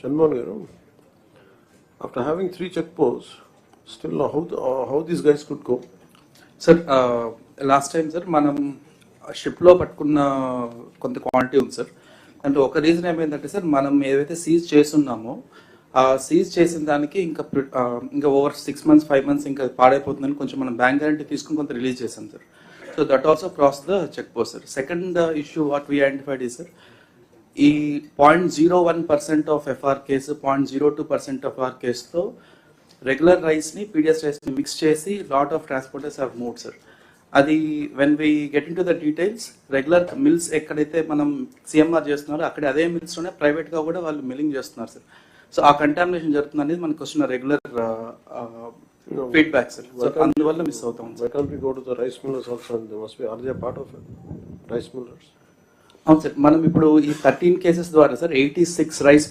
Chandramohan Garu, after having 3 check posts, still how these guys could go? Sir last time sir మనం షిప్లో పట్టుకున్న కొంత quantity ఉంది sir. అంటే ఒక రీజన్ ఏమైందంటే సార్, మనం ఏదైతే సీజ్ చేస్తున్నామో ఆ సీజ్ చేసిన దానికి ఇంకా ఓవర్ 6 months 5 months ఇంకా పాడైపోతుందని కొంచెం మనం బ్యాంక్ గ్యారంటీ తీసుకుని కొంత రిలీజ్ చేసాం sir. So that also cross the check post sir. Second issue what we identified ఈ సార్, ఈ 0.01% of FR case 0.02% of R కేసుతో రెగ్యులర్ రైస్ని పీడిఎస్ రైస్ని మిక్స్ చేసి lot of transporters have moved sir. అది when we get into the details, regular mills ఎక్కడైతే మనం CMR చేస్తున్నారో అక్కడ అదే మిల్స్లోనే ప్రైవేట్గా కూడా వాళ్ళు మిల్లింగ్ చేస్తున్నారు సార్. సో ఆ కంటామినేషన్ జరుగుతుంది అనేది మనకు వస్తున్న రెగ్యులర్ ఫీడ్బ్యాక్ సార్. సో అందువల్ల మిస్ అవుతాం. Why can't we go to the rice millers also? They must be, are they a part of it? Rice millers? అవును సార్, మనం ఇప్పుడు ఈ 13 కేసెస్ ద్వారా సార్ 86 రైస్